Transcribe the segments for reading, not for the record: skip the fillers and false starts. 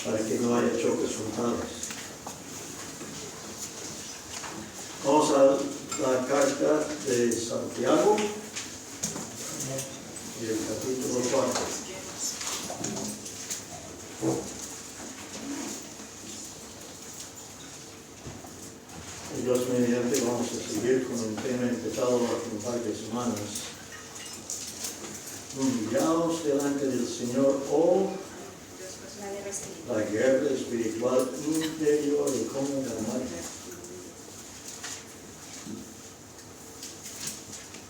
para que no haya choques frontales. Vamos a la carta de Santiago, y el capítulo 4. Y Dios mediante vamos a seguir con el tema empezado hace un par de semanas. Humillaos delante del Señor, la guerra espiritual interior y cómo ganarla.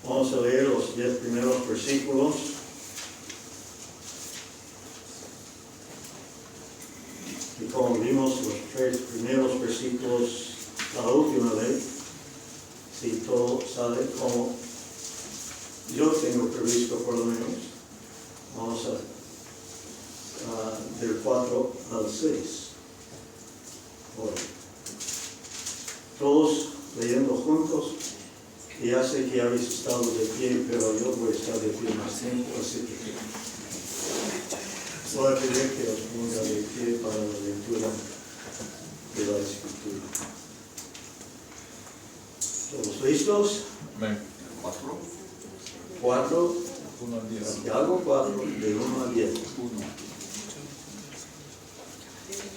Vamos a leer los 10 primeros versículos. Y como vimos los 3 primeros versículos la última vez, si todo sale como yo tengo previsto por lo menos, vamos a del 4 al 6. Bueno, todos leyendo juntos. Y ya sé que habéis estado de pie, pero yo voy a estar de pie más tiempo, así que voy a pedir que os ponga de pie para la lectura de la Escritura. ¿Todos listos? Amén. 4, 1 al 10. Santiago 4, de 1 a 10.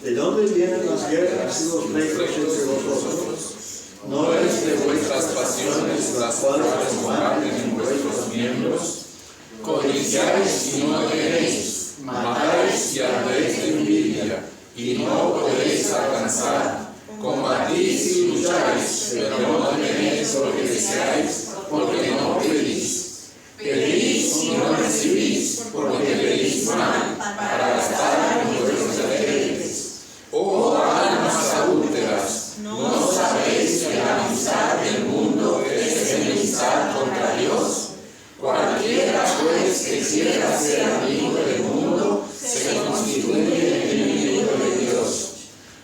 ¿De dónde vienen las guerras y los pleitos entre vosotros? ¿No es de vuestras pasiones las cuales combaten en vuestros miembros? Codiciáis y no tenéis, matáis y ardéis de envidia, y no podéis alcanzar. Combatís y lucháis, pero no tenéis lo que deseáis, porque no pedís. Pedís y no recibís, porque pedís mal, para gastar en vuestros deleites. Oh almas adúlteras, ¿no sabéis que la amistad del mundo es enemistad contra Dios? Cualquiera pues que quiera ser amigo del mundo se constituye enemigo de Dios.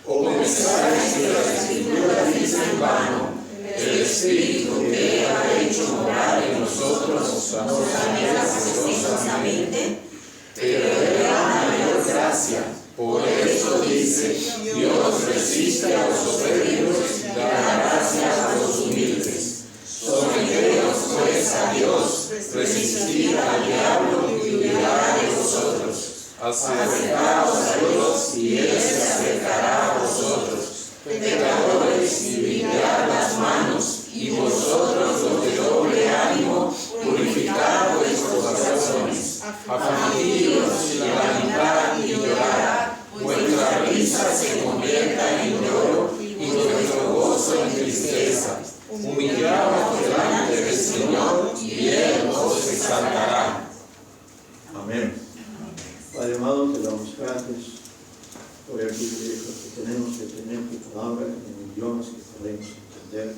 ¿O pensáis que la Escritura dice en vano: el Espíritu que Él ha hecho morar en nosotros nos anhela gozosamente? Pero Él da mayor gracia. Por eso dice: Dios resiste a los soberbios y da gracia a los humildes. Someteos pues a Dios, resistid al diablo y huirá de vosotros. Acercaos a Dios y Él se acercará a vosotros. Pecadores, limpiad las manos, y vosotros los de doble ánimo, purificad vuestros corazones. Afligidos y lamentad y llorad, vuestra risa se convierta en lloro y vuestro gozo en tristeza. Humillaos delante del Señor y Él os exaltará. Amén. Padre amado, te damos gracias por el privilegio que tenemos de tener tu palabra en idiomas que podemos entender.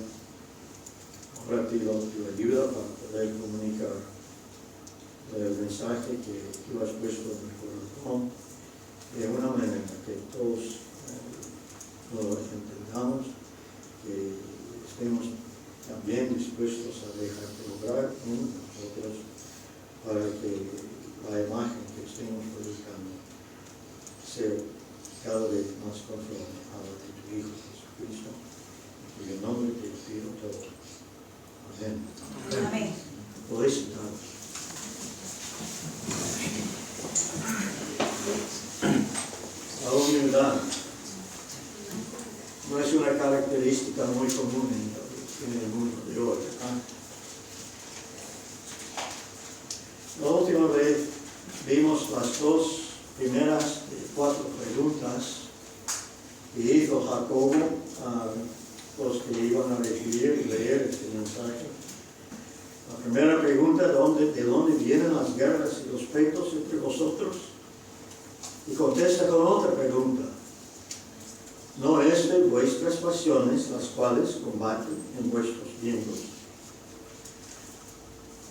Ahora pido tu ayuda para poder comunicar el mensaje que tú has puesto en mi corazón de una manera que todos lo entendamos, que estemos también dispuestos a dejarte obrar en nosotros para que la imagen que estemos predicando sea cada vez más conforme a la de tu Hijo Jesucristo. En cuyo nombre te pido todo. Amén. Amén. Podéis sentaros. La humildad no es una característica muy común en el mundo de hoy. La última vez vimos las 2 primeras de 4 preguntas que hizo Jacobo a los que iban a recibir y leer este mensaje. La primera pregunta: ¿de dónde vienen las guerras y los pleitos entre vosotros? Y contesta con otra pregunta: ¿no es de vuestras pasiones las cuales combaten en vuestros miembros?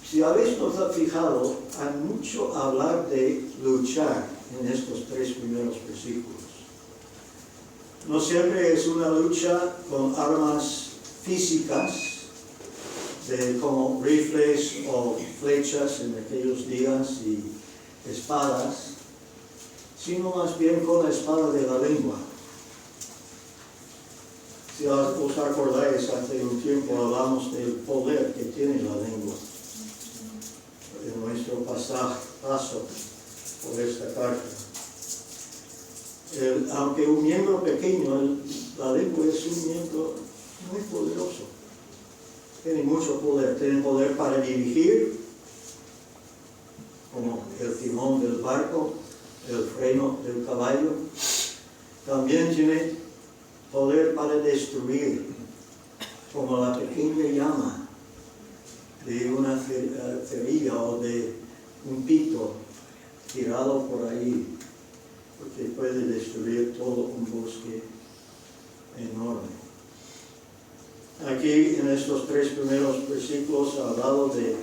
Si habéis fijado, hay mucho hablar de luchar en estos 3 primeros versículos. No siempre es una lucha con armas físicas, como rifles o flechas en aquellos días y espadas, sino más bien con la espada de la lengua. Si os acordáis, hace un tiempo hablamos del poder que tiene la lengua. En nuestro paso por esta carta. Aunque un miembro pequeño, la lengua es un miembro muy poderoso. Tiene mucho poder. Tiene poder para dirigir, como el timón del barco, el freno del caballo. También tiene poder para destruir, como la pequeña llama de una cerilla o de un pito tirado por ahí, porque puede destruir todo un bosque enorme. Aquí en estos 3 primeros versículos ha hablado de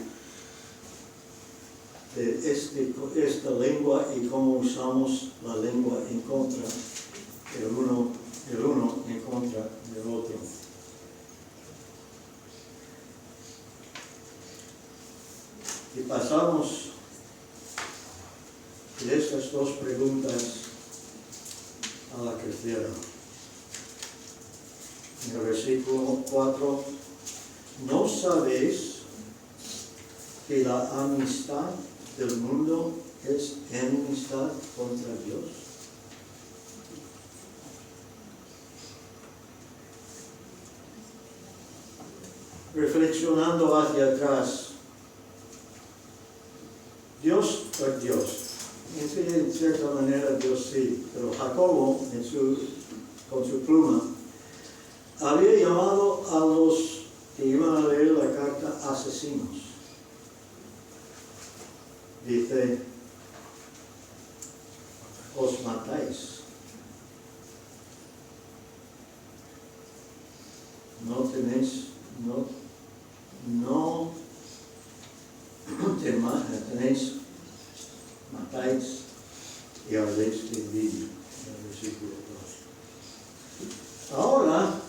esta lengua y cómo usamos la lengua en contra del uno en contra del otro. Y pasamos de estas 2 preguntas a la tercera. En el versículo 4, ¿no sabéis que la amistad del mundo es enemistad contra Dios? Reflexionando hacia atrás, Dios, en cierta manera Dios sí, pero Jacobo con su pluma había llamado a los que iban a leer la carta asesinos. Dice, os matáis. Matáis y ardéis de envidia. En el versículo 2. Ahora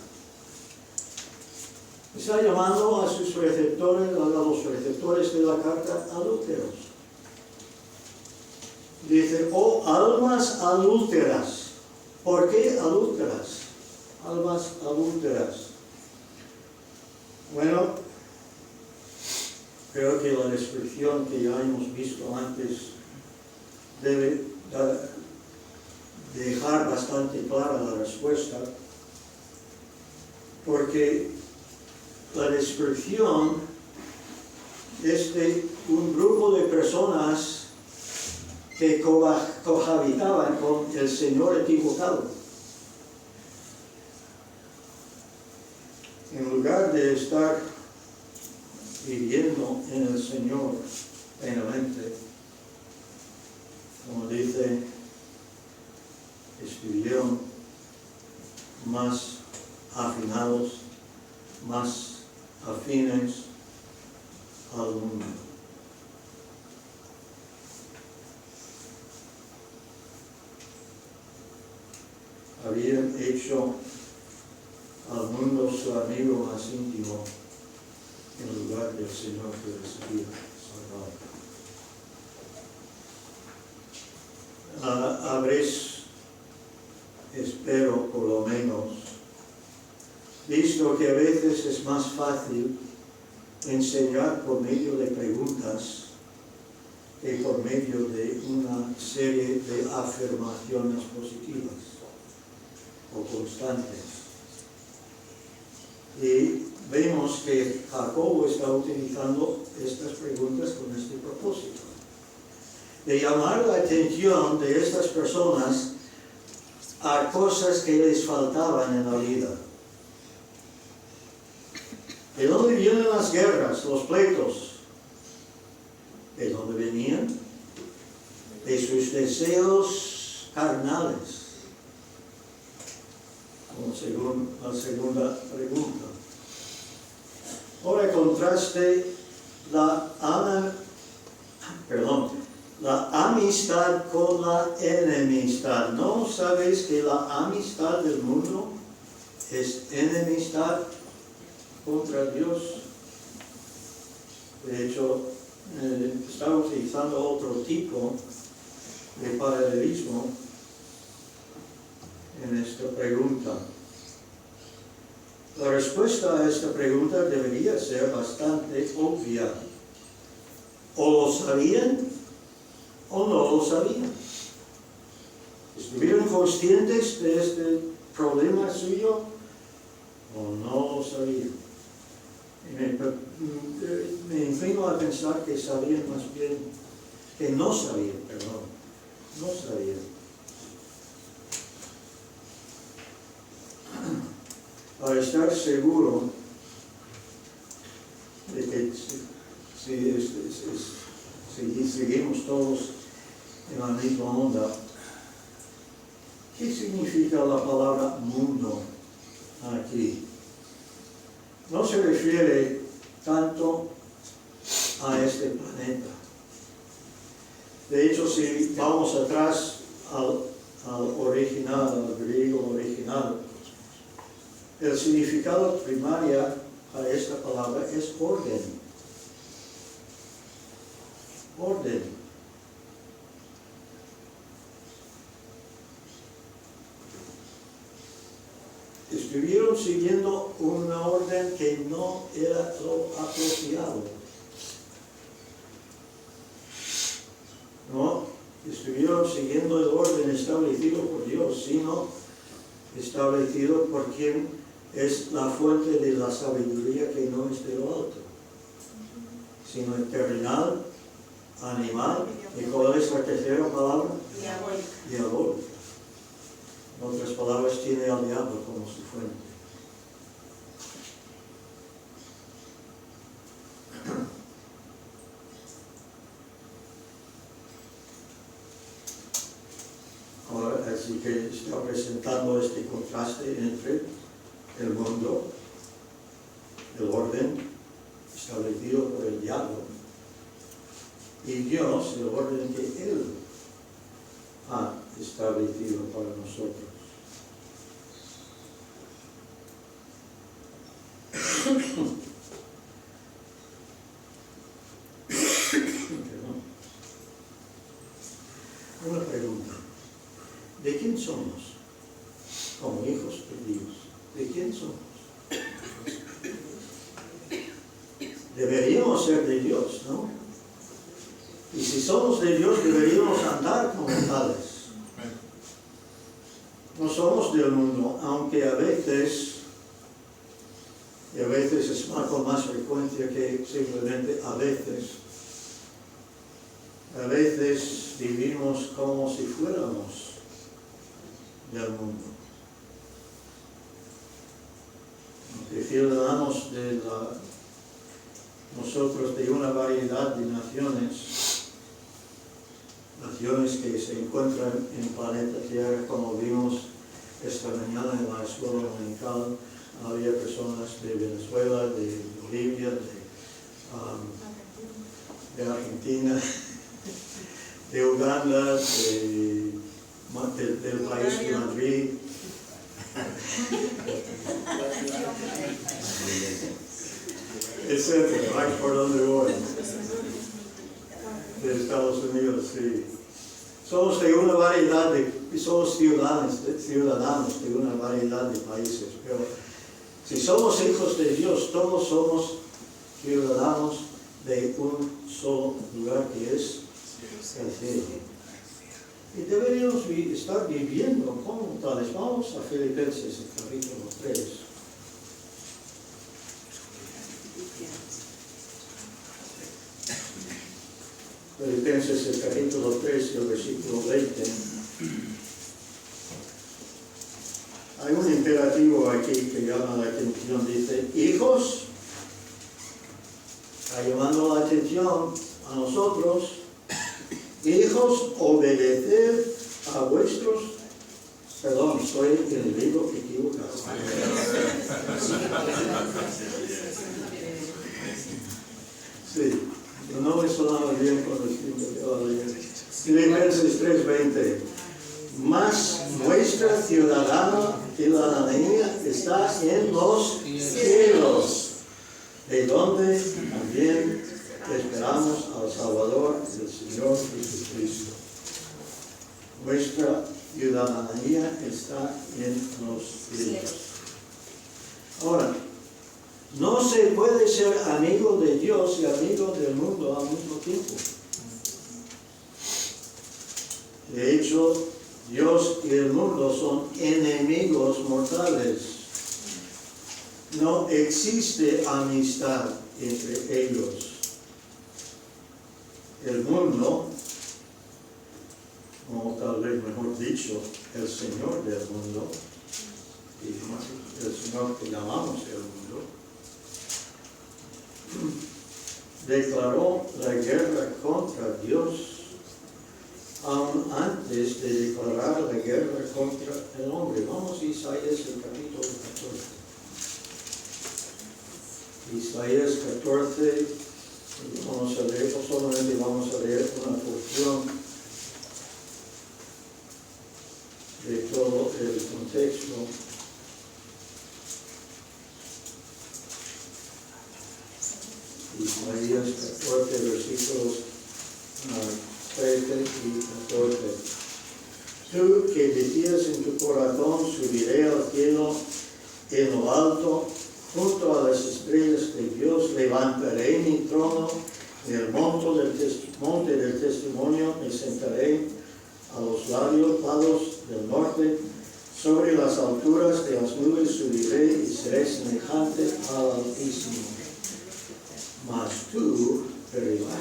está llamando a sus receptores, a los receptores de la carta, adúlteros. Dice, oh almas adúlteras. ¿Por qué adúlteras? Almas adúlteras. Bueno, creo que la descripción que ya hemos visto antes debe dejar bastante clara la respuesta, porque la descripción es de un grupo de personas que cohabitaban con el Señor equivocado. En lugar de estar viviendo en el Señor plenamente, como dice, estuvieron más afinados, más afines al mundo. Habían hecho al mundo su amigo más íntimo en lugar del Señor que les había salvado. Habréis, espero por lo menos, visto que a veces es más fácil enseñar por medio de preguntas que por medio de una serie de afirmaciones positivas o constantes. Y vemos que Jacobo está utilizando estas preguntas con este propósito, de llamar la atención de estas personas a cosas que les faltaban en la vida. ¿De dónde vienen las guerras, los pleitos? ¿De dónde venían? De sus deseos carnales. Según la segunda pregunta. Ahora contraste la amistad con la enemistad. ¿No sabéis que la amistad del mundo es enemistad contra Dios? De hecho, está utilizando otro tipo de paralelismo en esta pregunta. La respuesta a esta pregunta debería ser bastante obvia. O lo sabían o no lo sabían. ¿Estuvieron conscientes de este problema suyo o no lo sabían? Me inclino a pensar que sabían más bien, que no sabían, perdón, no sabían. Para estar seguro de que si seguimos todos en la misma onda, ¿qué significa la palabra mundo aquí? No se refiere tanto a este planeta. De hecho, si vamos atrás al original, al griego original, el significado primario a esta palabra es orden. Orden. Estuvieron siguiendo una orden que no era lo apropiado. No, estuvieron siguiendo el orden establecido por Dios, sino establecido por quien es la fuente de la sabiduría, que no es de lo alto, sino terrenal, animal. ¿Y cuál es la tercera palabra? Diabólica. En otras palabras, tiene al diablo como su fuente. Ahora, así que está presentando este contraste entre el mundo, el orden establecido por el diablo, y Dios, el orden que Él ha establecido para nosotros. Una pregunta. ¿De quién somos? Como hijos de Dios. ¿De quién somos? Deberíamos ser de Dios, ¿no? Y si somos de Dios, deberíamos andar como tales. No somos del mundo, aunque a veces, y a veces es con más frecuencia que simplemente a veces vivimos como si fuéramos del mundo. Aunque ciudadanos nosotros de una variedad de naciones que se encuentran en el planeta Tierra, como vimos esta mañana en la escuela dominical. Había personas de Venezuela, de Bolivia, de Argentina, de Uganda, del país de Madrid, etcétera. Right, por donde voy. De Estados Unidos, sí. Somos de una variedad somos ciudadanos de una variedad de países, pero si somos hijos de Dios, todos somos ciudadanos de un solo lugar, que es el cielo. Y deberíamos estar viviendo como tales. Vamos a Filipenses, el capítulo 3. Filipenses, el capítulo 3, el versículo 20. Hay un imperativo aquí que llama la atención. Dice: hijos, está llamando la atención a nosotros. Hijos, obedeced a vuestros... Perdón, estoy en el libro equivocado. Sí, no me sonaba bien con el escrito que ahora leí. Filipenses 3:20. Mas vuestra ciudadanía está en los cielos, de donde también esperamos al Salvador, el Señor Jesucristo. Nuestra ciudadanía está en los cielos. Ahora, no se puede ser amigo de Dios y amigo del mundo al mismo tiempo. De hecho, Dios y el mundo son enemigos mortales. No existe amistad entre ellos. El mundo, o tal vez mejor dicho, el Señor del mundo, y el Señor que llamamos el mundo, declaró la guerra contra Dios aún antes de declarar la guerra contra el hombre. Vamos a Isaías el capítulo 14. Isaías 14, vamos a leer, o solamente vamos a leer una porción de todo el contexto. Isaías 14, versículos 13 y 14. Tú que decías en tu corazón, subiré al cielo en lo alto, junto a las estrellas de Dios, levantaré mi trono en el monte del testimonio, me sentaré a los lados del norte, sobre las alturas de las nubes subiré y seré semejante al Altísimo. Mas tú derribado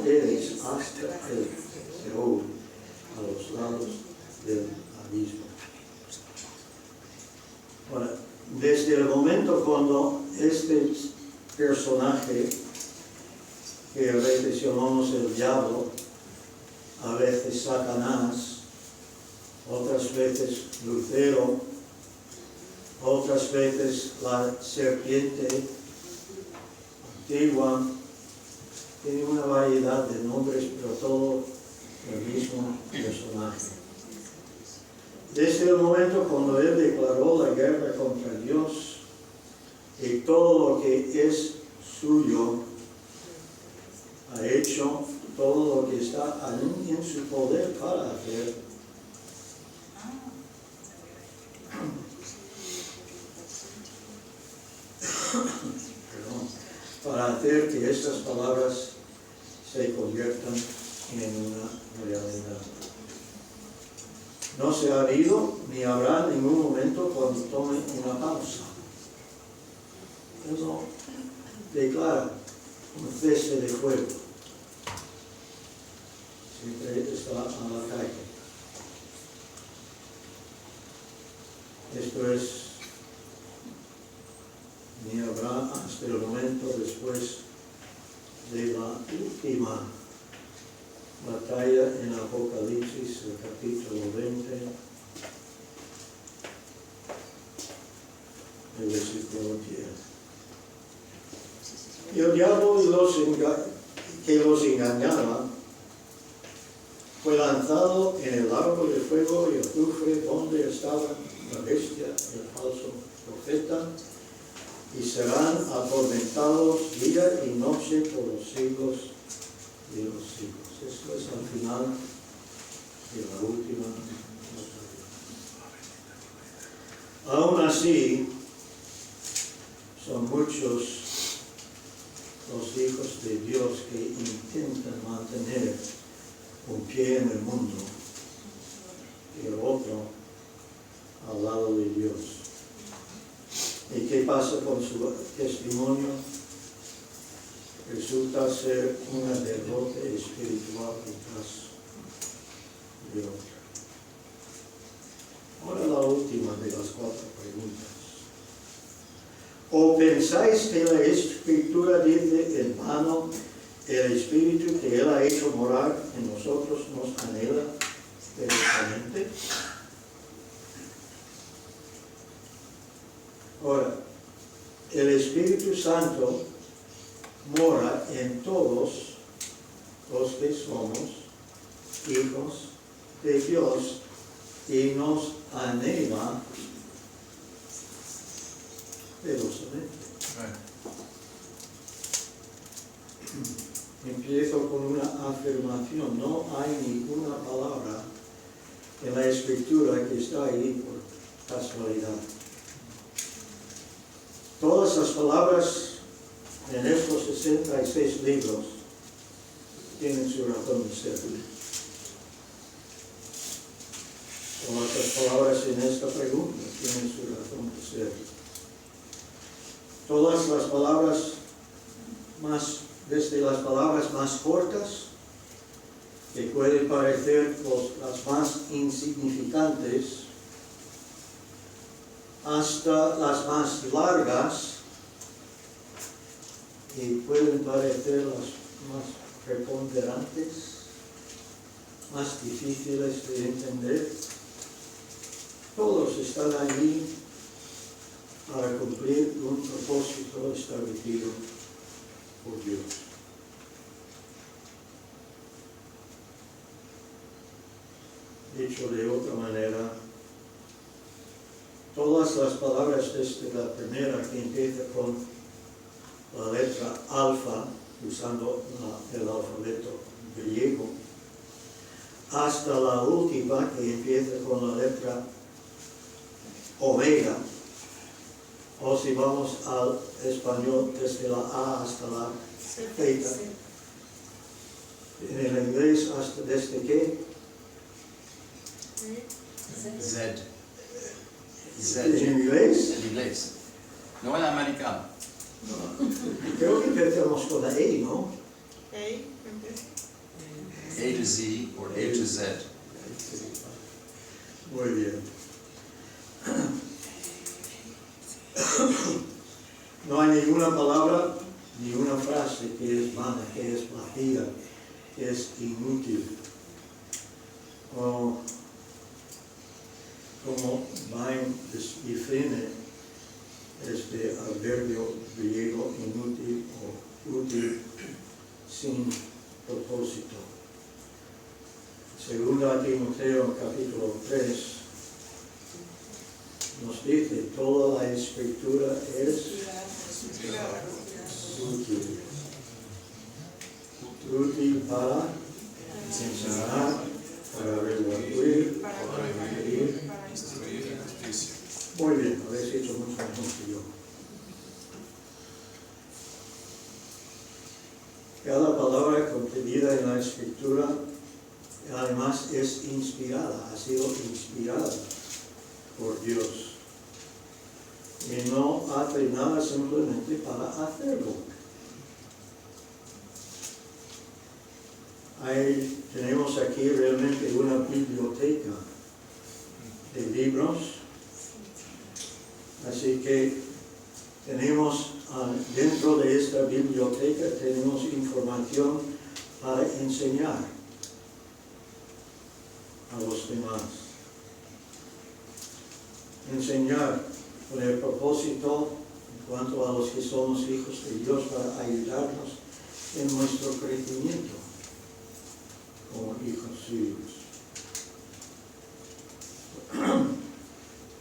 eres hasta el Seol, a los lados del abismo. Ahora, desde el momento cuando este personaje, que a veces llamamos el diablo, a veces Satanás, otras veces Lucero, otras veces la serpiente antigua, tiene una variedad de nombres, pero todo el mismo personaje. Desde el momento cuando él declaró la guerra contra Dios y todo lo que es suyo, ha hecho todo lo que está en su poder para hacer. Para hacer que estas palabras se conviertan en una realidad. No se ha habido ni habrá ningún momento cuando tome una pausa. Eso declara un cese de fuego. Siempre está a la calle. Esto es, ni habrá hasta el momento después de la última batalla en Apocalipsis, el capítulo 20, el versículo 10. Y el diablo que los engañaba fue lanzado en el lago de fuego y azufre donde estaba la bestia, el falso profeta, y serán atormentados día y noche por los siglos de los siglos. Esto es al final de la última batalla. Aún así, son muchos los hijos de Dios que intentan mantener un pie en el mundo y el otro al lado de Dios. ¿Y qué pasa con su testimonio? Resulta ser una derrota espiritual detrás de otra. Ahora la última de las 4 preguntas. ¿O pensáis que la Escritura dice en vano, el Espíritu que Él ha hecho morar en nosotros nos anhela directamente? Ahora, el Espíritu Santo mora en todos los que somos hijos de Dios y nos anhela celosamente. Empiezo con una afirmación. No hay ninguna palabra en la Escritura que está ahí por casualidad. Todas las palabras en estos 66 libros tienen su razón de ser. Todas las palabras en esta pregunta tienen su razón de ser. Todas las palabras desde las palabras más cortas, que pueden parecer las más insignificantes, hasta las más largas, y pueden parecer las más preponderantes, más difíciles de entender. Todos están allí para cumplir un propósito establecido por Dios. Dicho de otra manera, todas las palabras desde la primera, que empieza con la letra alfa, usando el alfabeto griego, hasta la última, que empieza con la letra omega, o si vamos al español, desde la A hasta la theta. En el inglés, hasta desde qué? Z. ¿En inglés? En inglés. No en americano. Creo que empezamos con la E, ¿no? A to Z or A to Z. Muy bien. No hay ninguna palabra ni una frase que es vana, que es vacía, que es inútil. O como Bain define este adverbio griego inútil o útil sin propósito. Segunda Timoteo capítulo 3 nos dice: toda la escritura es útil. Útil para enseñar, para redarguir, para corregir. Instruir en justicia. Muy bien, habéis hecho mucho mejor que yo. Cada palabra contenida en la Escritura además es inspirada, ha sido inspirada por Dios. Y no hace nada simplemente para hacerlo. Tenemos aquí realmente una biblioteca de libros. Así que tenemos dentro de esta biblioteca tenemos información para enseñar a los demás. Enseñar con el propósito en cuanto a los que somos hijos de Dios, para ayudarnos en nuestro crecimiento como hijos suyos.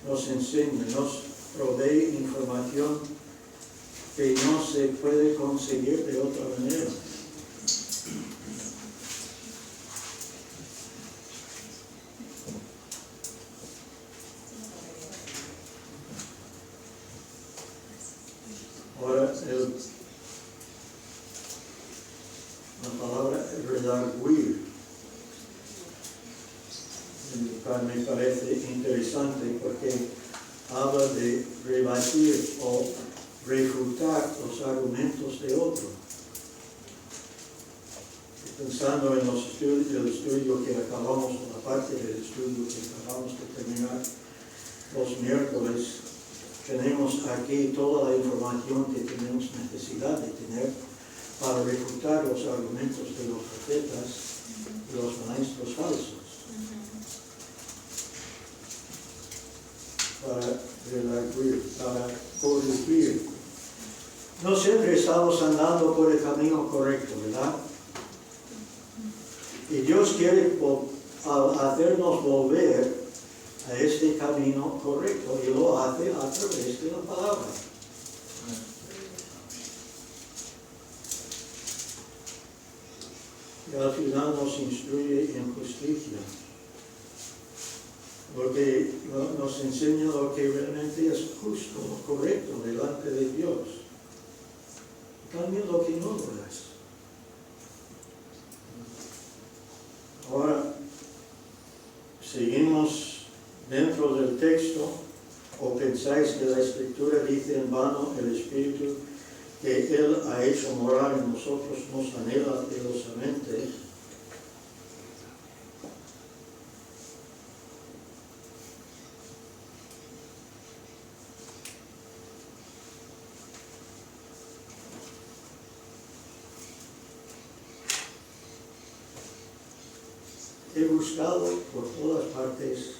Nos enseña, nos provee información que no se puede conseguir de otra manera. Ahora, la palabra redarguir me parece interesante porque habla de rebatir o refutar los argumentos de otro. Pensando en el estudio que acabamos, la parte del estudio que acabamos de terminar los miércoles, tenemos aquí toda la información que tenemos necesidad de tener para refutar los argumentos de los profetas y los maestros falsos. Para redarguir, para corregir. No siempre estamos andando por el camino correcto, ¿verdad? Y Dios quiere hacernos volver a este camino correcto, y lo hace a través de la palabra. que al final nos instruye en justicia, porque nos enseña lo que realmente es justo, lo correcto delante de Dios, también lo que no lo es. Ahora, seguimos dentro del texto, o pensáis que la Escritura dice en vano: el Espíritu que Él ha hecho morar en nosotros nos anhela celosamente. He buscado por todas partes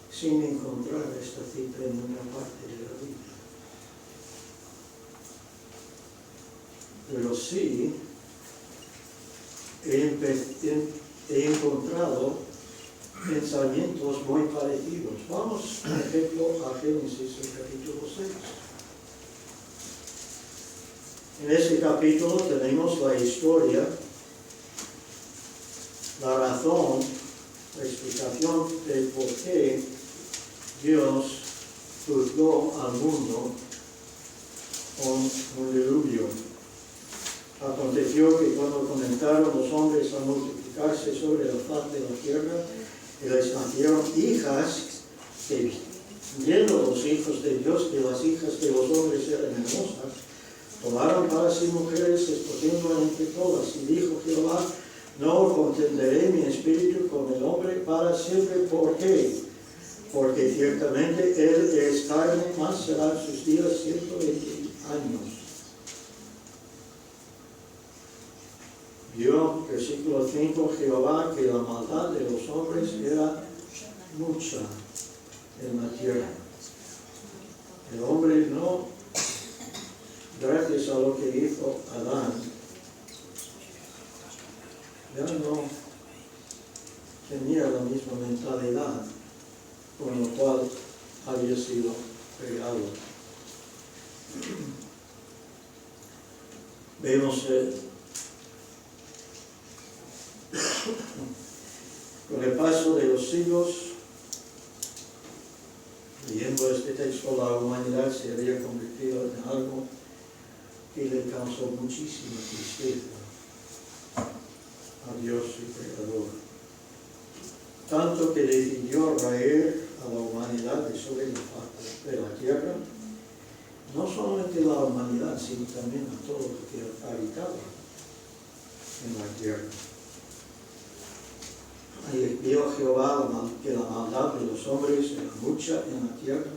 sin encontrar esta cita en ninguna parte de la Biblia. Pero sí he encontrado pensamientos muy parecidos. Vamos, por ejemplo, a Génesis, el capítulo 6. En ese capítulo tenemos la historia, la razón, la explicación de por qué Dios juzgó al mundo con un diluvio. Aconteció que cuando comenzaron los hombres a multiplicarse sobre la faz de la tierra, y les nacieron hijas, que viendo los hijos de Dios que las hijas de los hombres eran hermosas, tomaron para sí mujeres, escogiendo entre todas, y dijo Jehová: no contenderé mi espíritu con el hombre para siempre. ¿Por qué? Porque ciertamente él es carne, más serán sus días 120 años. Vio, versículo 5, Jehová, que la maldad de los hombres era mucha en la tierra. El hombre no, gracias a lo que hizo Adán, ya no tenía la misma mentalidad con lo cual había sido creado. Vemos con el paso de los siglos, leyendo este texto, la humanidad se había convertido en algo que le causó muchísima tristeza a Dios su Creador, tanto que decidió raer a la humanidad de sobre la faz de la tierra, no solamente la humanidad, sino también a todo lo que habitaba en la tierra. Y vio Jehová que la maldad de los hombres era mucha en la tierra,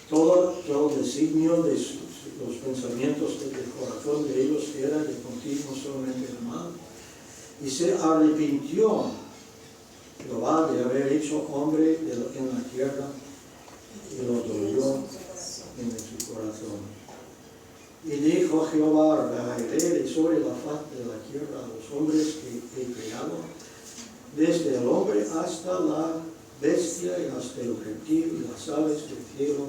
todo el designio de los pensamientos del corazón de ellos era de continuo solamente el mal, y se arrepintió Jehová de haber hecho hombre en la tierra, y lo dolió en su corazón. Y dijo Jehová: raeré sobre la faz de la tierra a los hombres que he creado, desde el hombre hasta la bestia y hasta el reptil y las aves del cielo,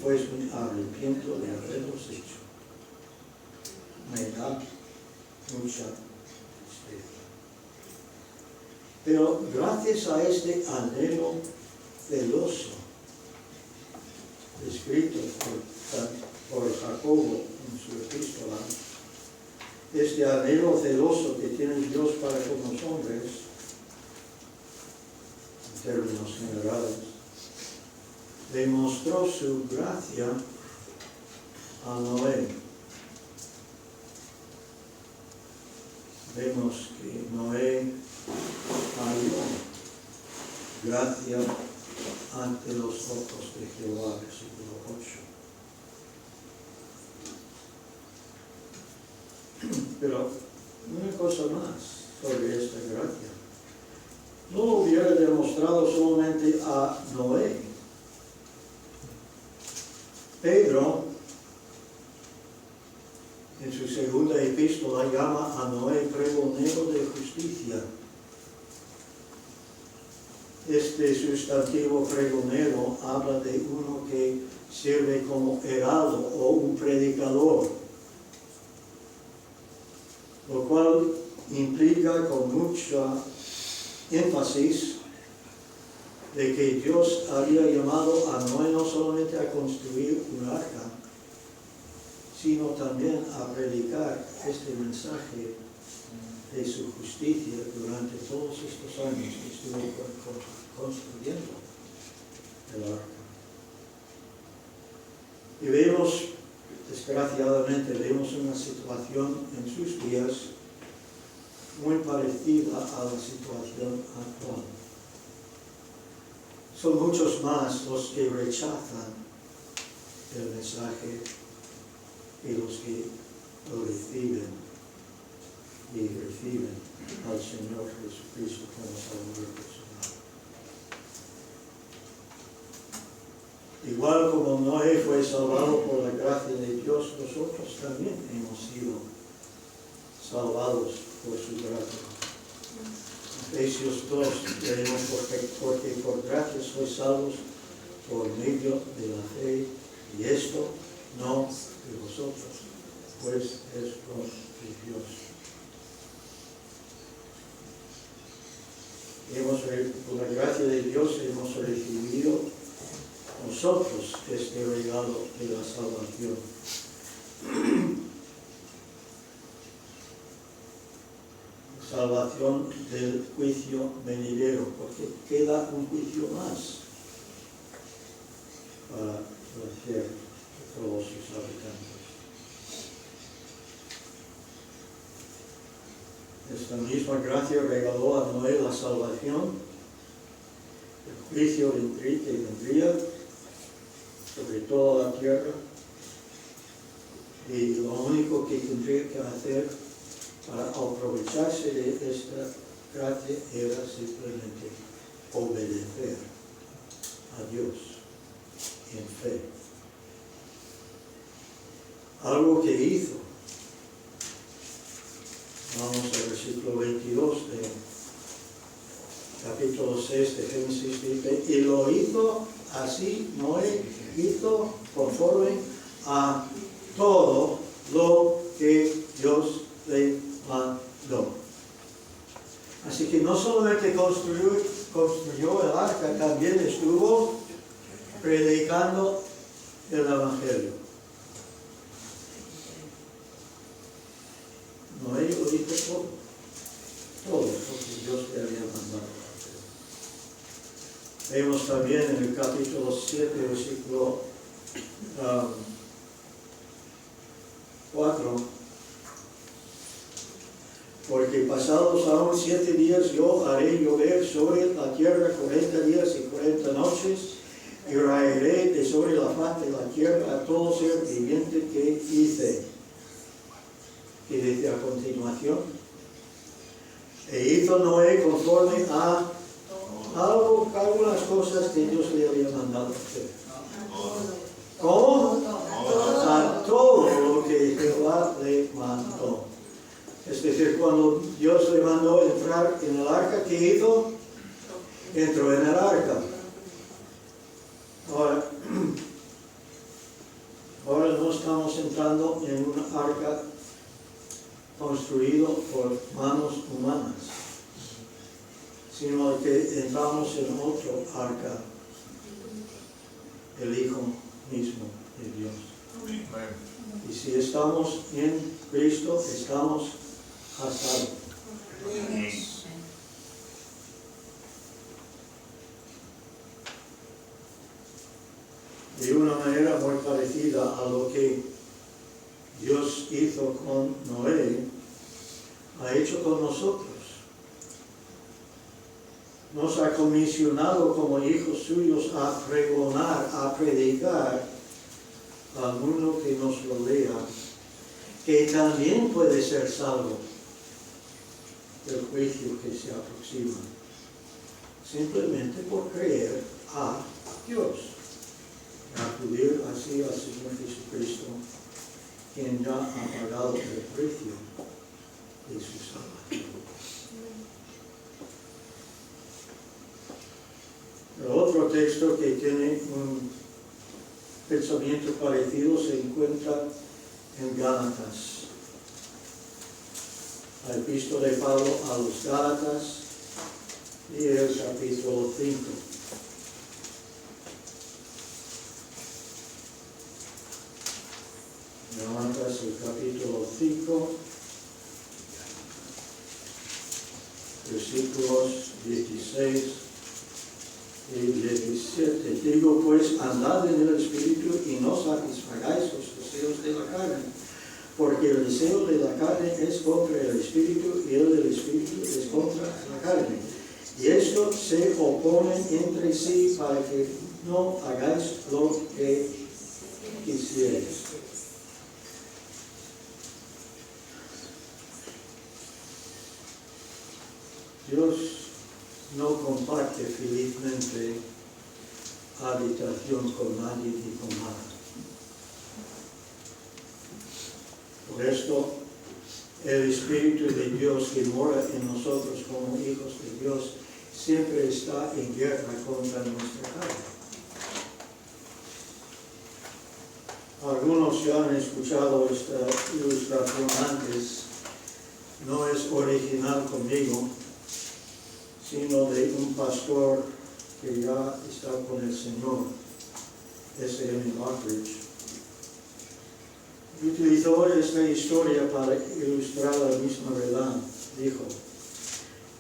pues me arrepiento de haberlos hecho. Me da mucha tristeza. Pero gracias a este anhelo celoso, descrito por Jacobo en su epístola, este anhelo celoso que tiene Dios para con los hombres, en términos generales, demostró su gracia a Noé. Vemos que Noé halló gracia ante los ojos de Jehová, versículo 8. Pero una cosa más sobre esta gracia. No lo hubiera demostrado solamente a Noé. Pedro, en su segunda epístola, llama a Noé pregonero de justicia. Este sustantivo pregonero habla de uno que sirve como heraldo o un predicador, lo cual implica con mucha énfasis de que Dios había llamado a Noé no solamente a construir un arca, sino también a predicar este mensaje de su justicia durante todos estos años que estuvo construyendo el arca. Y vemos, desgraciadamente, una situación en sus días muy parecida a la situación actual. Son muchos más los que rechazan el mensaje y los que lo reciben al Señor Jesucristo como Salvador personal. Igual como Noé fue salvado por la gracia de Dios, nosotros también hemos sido salvados por su gracia. Efesios 2, leemos, porque por gracia sois salvos por medio de la fe, y esto no de vosotros, pues es don de Dios. Por la gracia de Dios hemos recibido nosotros este regalo de la salvación. Salvación del juicio venidero, porque queda un juicio más para la tierra de todos sus habitantes. Esta misma gracia regaló a Noé la salvación, el juicio que vendría sobre toda la tierra, y lo único que tendría que hacer para aprovecharse de esta gracia era simplemente obedecer a Dios en fe. Algo que hizo. Vamos al versículo 22 de capítulo 6 de Génesis, dice, y lo hizo así, Noé hizo conforme a todo lo que Dios le mandó. Así que no solamente construyó el arca, también estuvo predicando el Evangelio. Noé lo hizo todo lo que Dios le había mandado. Vemos también en el capítulo 7, versículo 4, porque pasados aún 7 días yo haré llover sobre la tierra 40 días y 40 noches, y raeré de sobre la faz de la tierra a todo ser viviente que hice. Y dice a continuación, e hizo Noé conforme a algunas cosas que Dios le había mandado hacer. ¿Cómo? A todo lo que Jehová le mandó. Es decir, cuando Dios le mandó entrar en el arca, ¿qué hizo? Entró en el arca. Ahora no estamos entrando en un arca construido por manos humanas, sino que entramos en otro arca, el Hijo mismo de Dios. Y si estamos en Cristo, estamos a salvo. De una manera muy parecida a lo que Dios hizo con Noé, ha hecho con nosotros. Nos ha comisionado como hijos suyos a pregonar, a predicar al mundo que nos rodea, que también puede ser salvo del juicio que se aproxima, simplemente por creer a Dios, acudir así al Señor Jesucristo, quien ya ha pagado el precio de su salvación. El otro texto que tiene un pensamiento parecido se encuentra en Gálatas. la epístola de Pablo a los Gálatas y el capítulo 5. Gálatas, el capítulo 5, versículos 16 y 17. Digo pues, andad en el Espíritu y no satisfagáis los deseos de la carne, porque el deseo de la carne es contra el Espíritu y el del Espíritu es contra la carne. Y estos se oponen entre sí para que no hagáis lo que quisierais. Dios no comparte felizmente habitación con nadie ni con nada. Por esto, el Espíritu de Dios que mora en nosotros como hijos de Dios siempre está en guerra contra nuestra carne. Algunos ya han escuchado esta ilustración antes, no es original conmigo, sino de un pastor que ya está con el Señor, S.M. Lockridge. Utilizó esta historia para ilustrar la misma verdad. Dijo,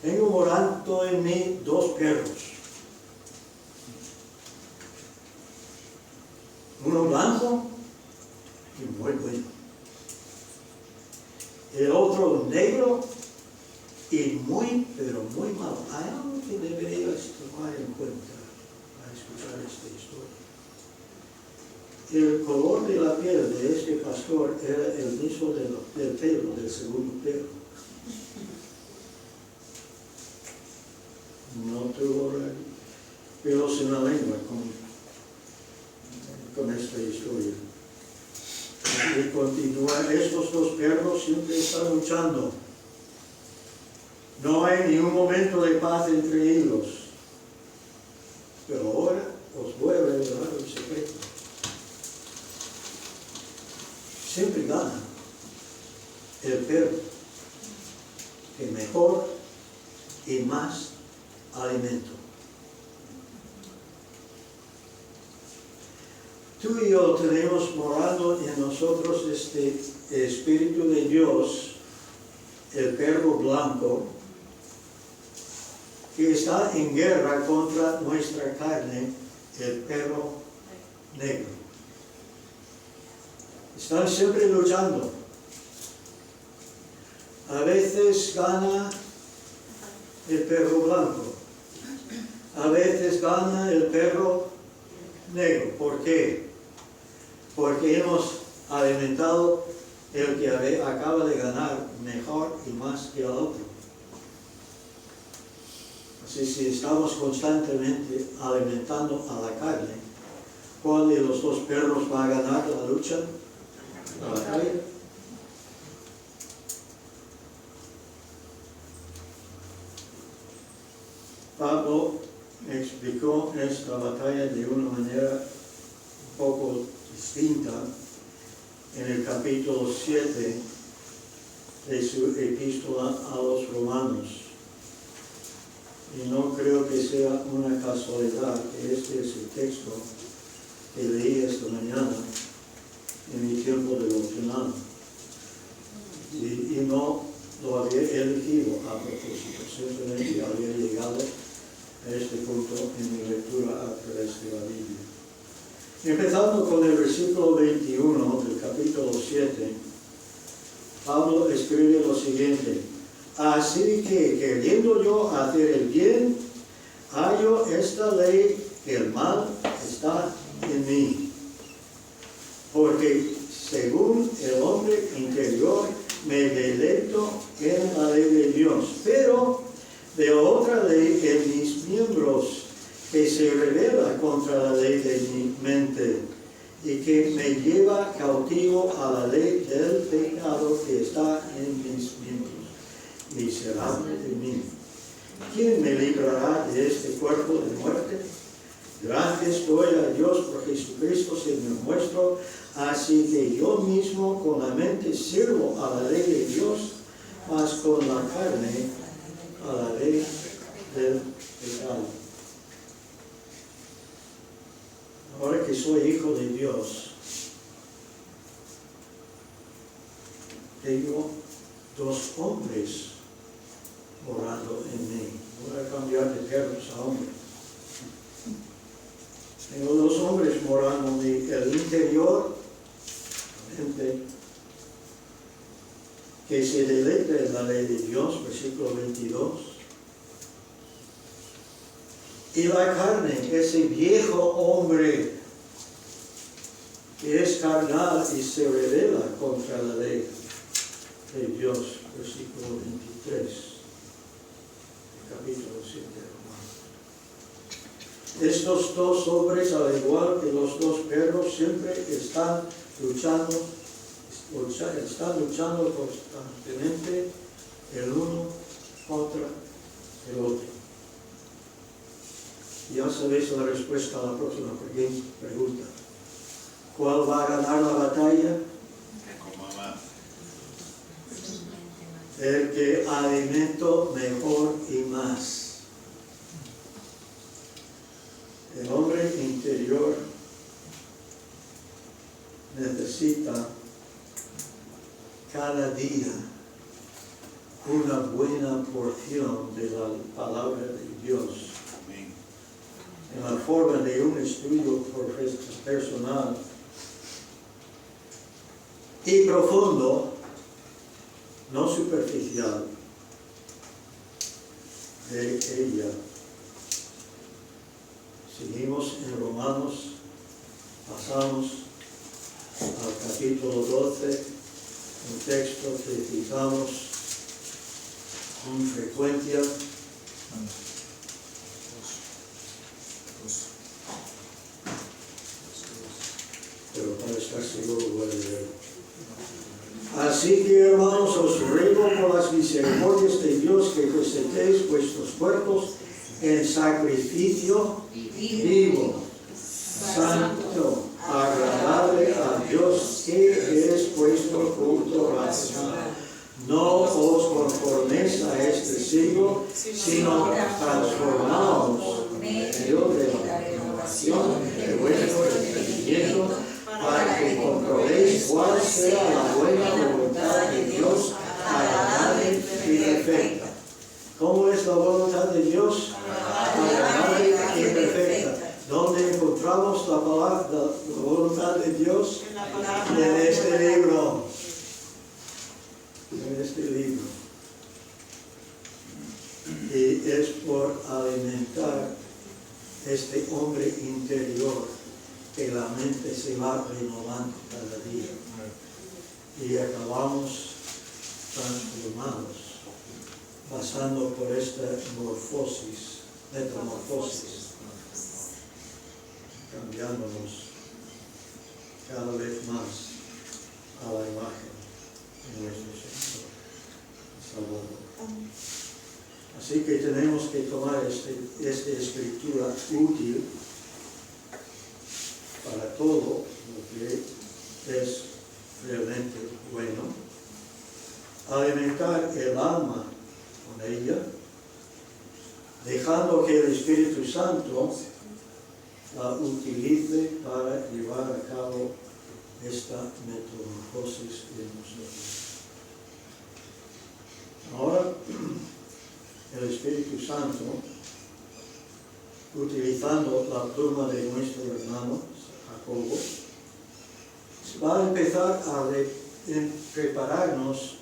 tengo morando en mí 2 perros, uno blanco y muy bueno, el otro negro y muy, pero muy malo. Hay algo que deberías tomar en cuenta al escuchar esta historia. El color de la piel de este pastor era el mismo del pelo, del segundo pelo. No tuvo pelos en la lengua con esta historia. Y continúa, estos 2 perros siempre están luchando. No hay ni un momento de paz entre ellos. Pero ahora os voy a revelar un secreto. Siempre gana el perro que mejor y más alimento. Tú y yo tenemos morando en nosotros este Espíritu de Dios, el perro blanco, que está en guerra contra nuestra carne, el perro negro. Están siempre luchando. A veces gana el perro blanco, a veces gana el perro negro. ¿Por qué? Porque hemos alimentado el que acaba de ganar mejor y más que el otro. Así, si estamos constantemente alimentando a la carne, ¿cuál de los 2 perros va a ganar la lucha? La batalla. Pablo explicó esta batalla de una manera un poco distinta en el capítulo 7 de su epístola a los Romanos. Y no creo que sea una casualidad que este es el texto que leí esta mañana en mi tiempo devocional. Y no lo había elegido a propósito, simplemente había llegado a este punto en mi lectura a través de la Biblia. Empezando con el versículo 21 del capítulo 7, Pablo escribe lo siguiente: así que, queriendo yo hacer el bien, hallo esta ley, que el mal está en mí. Porque según el hombre interior me deleito en la ley de Dios, pero veo otra ley en mis miembros que se revela contra la ley de mi mente y que me lleva cautivo a la ley del pecado que está en mis miembros. Miserable de mí, ¿quién me librará de este cuerpo de muerte? Gracias doy a Dios por Jesucristo, Señor nuestro. Así que yo mismo con la mente sirvo a la ley de Dios, mas con la carne a la ley del pecado. Ahora que soy hijo de Dios, tengo dos hombres morando en mí. Voy a cambiar de perros a hombres. Tengo dos hombres morando en mí. El interior, gente que se deleita en la ley de Dios, versículo 22. Y la carne, ese viejo hombre que es carnal y se rebela contra la ley de Dios, versículo 23, capítulo 7 de Romanos. Estos dos hombres, al igual que los dos perros, siempre están luchando constantemente el uno contra el otro. Ya sabéis la respuesta a la próxima pregunta. ¿Cuál va a ganar la batalla? El que alimento mejor y más. El hombre interior necesita cada día una buena porción de la palabra de Dios. En la forma de un estudio personal y profundo, no superficial, de ella. Seguimos en Romanos, pasamos al capítulo 12, un texto que citamos con frecuencia. Pero para estar seguro voy a leer. Así que, hermanos, os ruego por las misericordias de Dios que presentéis vuestros cuerpos en sacrificio vivo, santo, agradable a Dios, que es vuestro culto racional. No os conforméis a este siglo, sino transformaos en medio de la renovación de vuestro entendimiento, para que comprobéis cuál sea la buena voluntad de Dios, agradable y perfecta. ¿Cómo es la voluntad de Dios? Agradable y perfecta. ¿Dónde encontramos la palabra, la voluntad de Dios? En este libro. En este libro. Y es por alimentar este hombre interior que la mente se va renovando cada día y acabamos transformados, pasando por esta metamorfosis, cambiándonos cada vez más a la imagen de nuestro Señor Salvador. Así que tenemos que tomar esta escritura útil para todo lo que es realmente bueno, alimentar el alma con ella, dejando que el Espíritu Santo la utilice para llevar a cabo esta metamorfosis de nosotros. Ahora, el Espíritu Santo, utilizando la pluma de nuestro hermano Jacobo, va a empezar a prepararnos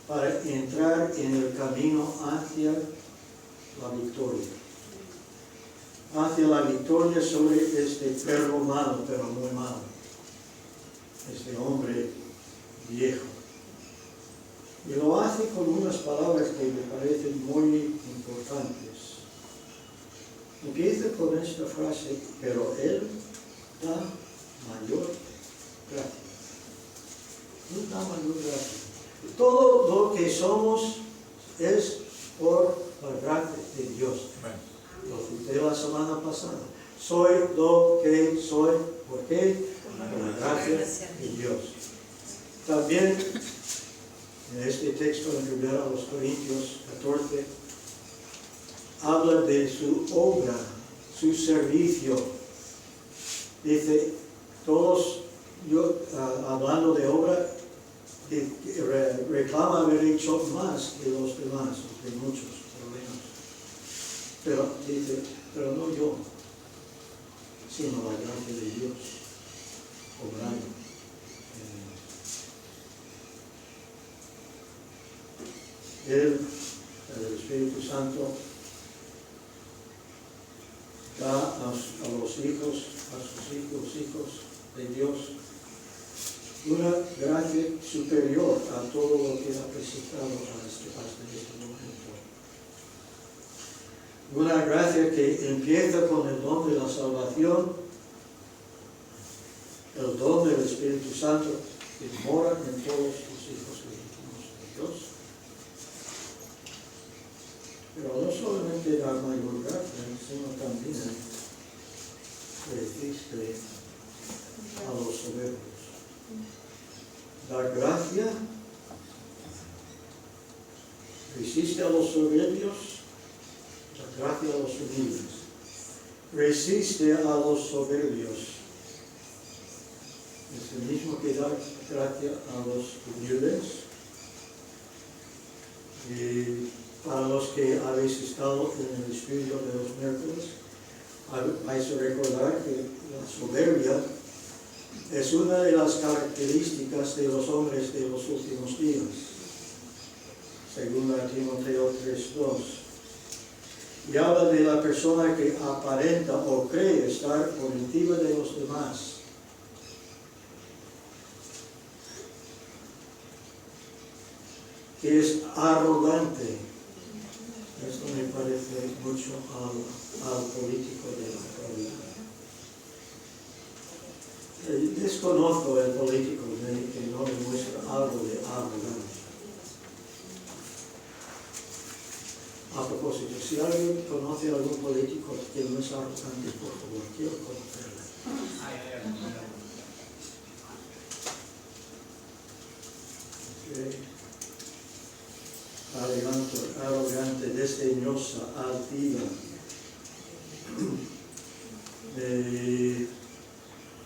para entrar en el camino hacia la victoria. Hacia la victoria sobre este perro malo, pero muy malo. Este hombre viejo. Y lo hace con unas palabras que me parecen muy importantes. Empieza con esta frase, pero Él da mayor gracia. Él da mayor gracia. Todo lo que somos es por la gracia de Dios. Lo cité la semana pasada. Soy lo que soy. ¿Por qué? Por la gracia de Dios. También En este texto en 1 Corintios 14 habla de su obra, su servicio. Dice, todos, hablando de obra, reclama haber hecho más que los demás, de muchos, por lo menos. Pero dice, pero no yo, sino la gracia de Dios, obrando. Él, el Espíritu Santo, da a los hijos, a sus hijos de Dios, una gracia superior a todo lo que ha presentado hasta este momento. Una gracia que empieza con el don de la salvación, el don del Espíritu Santo que mora en todos los hijos legítimos de Dios. Pero no solamente da mayor gracia, sino también resiste a los soberbios. La gracia resiste a los soberbios, la gracia a los humildes. Resiste a los soberbios. Es el mismo que da gracia a los humildes. Y para los que habéis estado en el estudio de los miércoles, vais a recordar que la soberbia es una de las características de los hombres de los últimos días, según Timoteo 3:2. Y habla de la persona que aparenta o cree estar por encima de los demás. Que es arrogante. Esto me parece mucho al político de la actualidad. Desconozco el político que no demuestra algo de arrogancia. A propósito, si alguien conoce a algún político que no es arrogante, por favor, quiero conocerle. Okay. Arrogante, desdeñosa, altiva.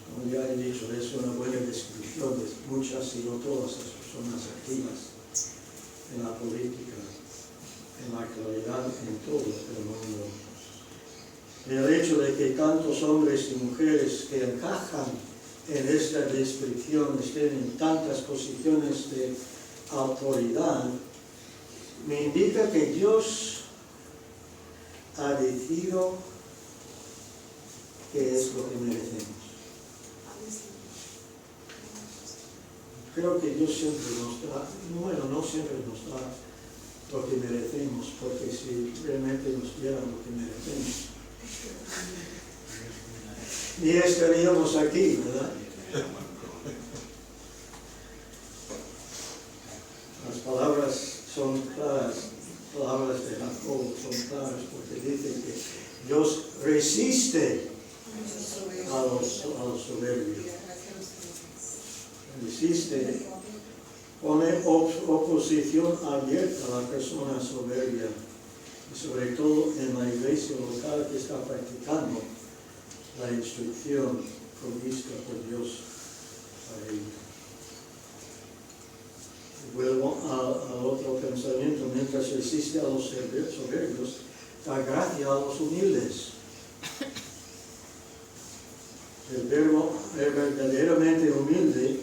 Como ya he dicho, es una buena descripción de muchas y no todas las personas activas en la política, en la actualidad, en todo el mundo. El hecho de que tantos hombres y mujeres que encajan en esta descripción estén en tantas posiciones de autoridad, me indica que Dios ha decidido que es lo que merecemos. Creo que Dios siempre nos da, bueno, no siempre nos da lo que merecemos, porque si realmente nos diera lo que merecemos, ni estaríamos aquí, ¿verdad? Las palabras son claras, palabras de Jacob son claras, porque dice que Dios resiste a los soberbios. Resiste, pone oposición abierta a la persona soberbia, y sobre todo en la iglesia local que está practicando la instrucción provista por Dios para ellos. Vuelvo al otro pensamiento, mientras resiste a los soberbios, da gracia a los humildes. El verdaderamente humilde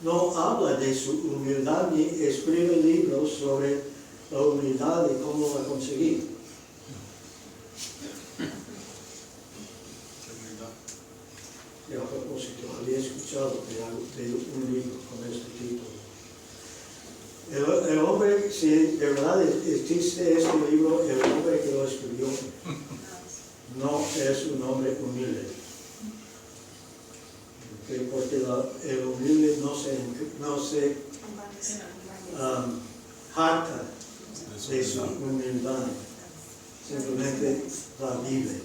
no habla de su humildad ni escribe libros sobre la humildad y cómo la conseguir. Y a propósito, había escuchado de un libro con este título. El hombre, si de verdad existe este libro, el hombre que lo escribió no es un hombre humilde. Porque el humilde no se jacta de su humildad, simplemente la vive.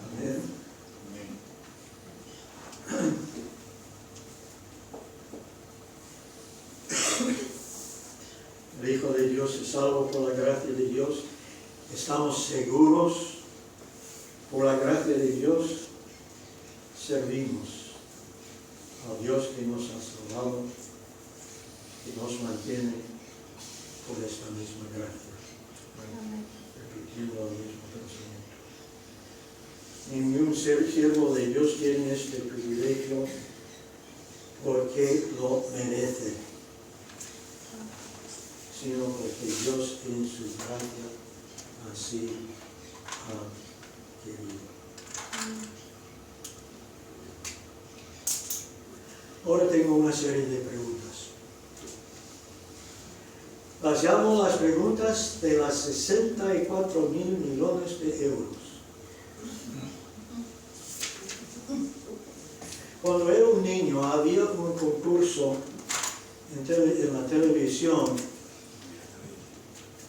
Amén. salvos por la gracia de Dios, estamos seguros por la gracia de Dios, servimos al Dios que nos ha salvado, que nos mantiene por esta misma gracia. Repitiendo el mismo pensamiento. Ningún siervo de Dios tiene este privilegio porque lo merece, sino porque Dios en su gracia así ha querido. Ahora tengo una serie de preguntas. Las llamo las preguntas de las 64.000 millones de euros. Cuando era un niño había un concurso en la televisión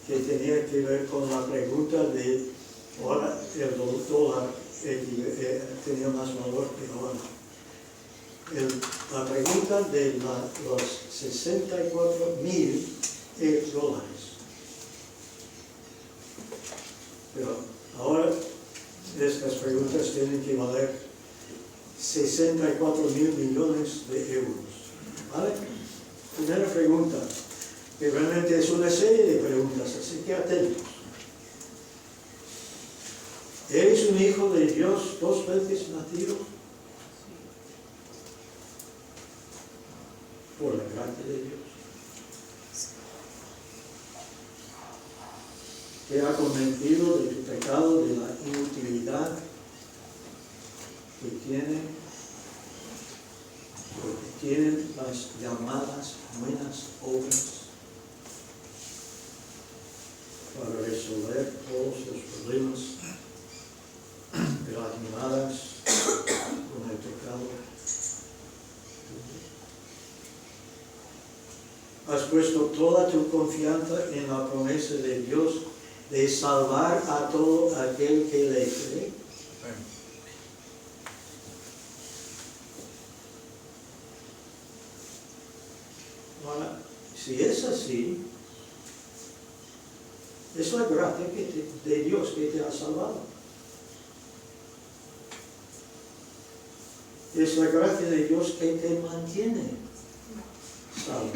que tenía que ver con la pregunta de ahora el dólar tenía más valor que ahora. La pregunta de los 64.000 dólares. Pero ahora estas preguntas tienen que valer 64.000 millones de euros. ¿Vale? Primera pregunta, que realmente es una serie de preguntas, así que atentos. ¿Eres un hijo de Dios 2 veces nacido? Por la gracia de Dios. Te ha convencido de tu pecado, de la inutilidad que tienen las llamadas buenas obras para resolver todos los problemas relacionados con el pecado. Has puesto toda tu confianza en la promesa de Dios de salvar a todo aquel que le cree. Ahora, si es así, es la gracia de Dios que te ha salvado. Es la gracia de Dios que te mantiene salvo.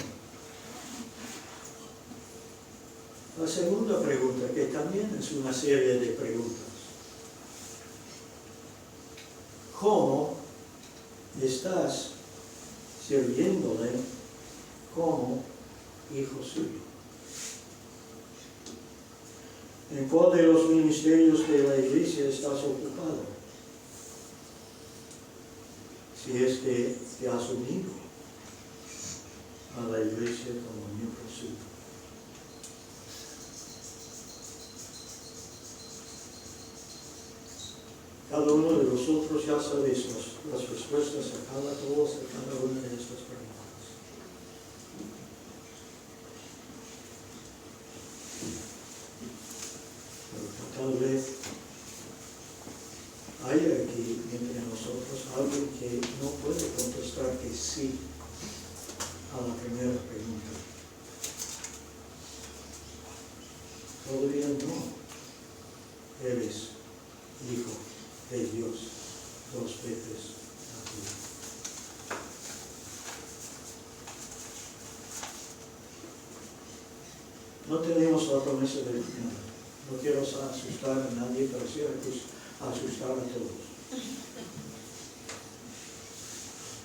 La segunda pregunta, que también es una serie de preguntas. ¿Cómo estás sirviéndole como hijo suyo? ¿En cuál de los ministerios de la iglesia estás ocupado? Si es que te has unido a la iglesia como miembro suyo. Cada uno de vosotros ya sabéis las respuestas a cada una de estas preguntas. Pero tal vez hay aquí entre nosotros alguien que no puede contestar que sí a la primera pregunta. Todavía no eres hijo de Dios 2 veces nacido. No tenemos la promesa de nada. No quiero asustar a nadie, pero sí asustar a todos.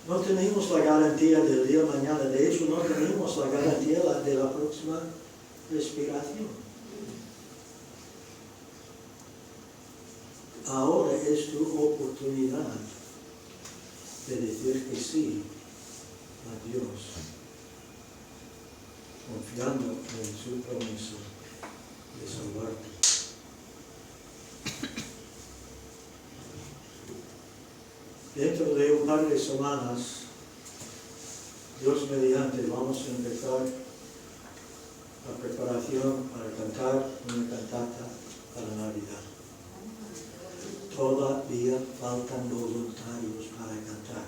No tenemos la garantía del día de mañana. De hecho, no tenemos la garantía de la próxima respiración. Ahora es tu oportunidad de decir que sí a Dios, confiando en su promesa de salvarte. Dentro de un par de semanas, Dios mediante, vamos a empezar la preparación para cantar una cantata para Navidad. Todavía faltan voluntarios para cantar,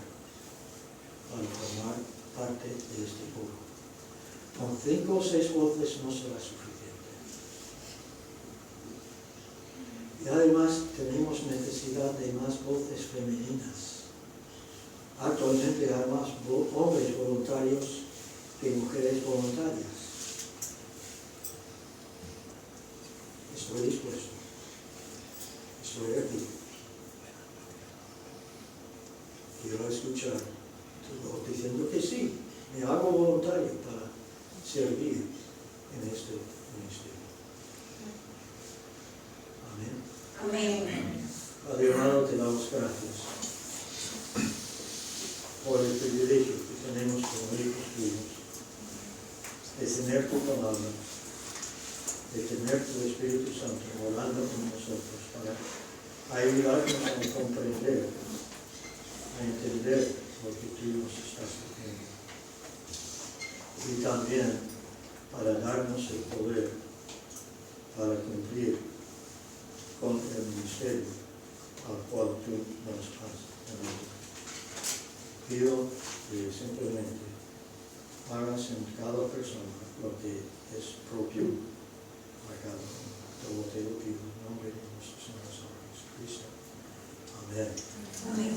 para formar parte de este coro. Con 5 o 6 voces no será suficiente. además tenemos necesidad de más voces femeninas. Actualmente hay más hombres voluntarios que mujeres voluntarias. Estoy dispuesto. Estoy aquí. Quiero escuchar todo diciendo que sí, me hago voluntario para servir en este ministerio. Amén. Amén. Padre amado, te damos gracias por el privilegio que tenemos como hijos tuyos de tener tu palabra, de tener tu Espíritu Santo morando con nosotros para ayudarnos a comprender, a entender lo que tú nos estás diciendo. Y también para darnos el poder para cumplir con el ministerio al cual tú nos has llamado. Pido que simplemente hagas en cada persona lo que es propio a cada uno. Todo te lo pido en nombre de nuestro Señor Jesucristo. Amén. Amén.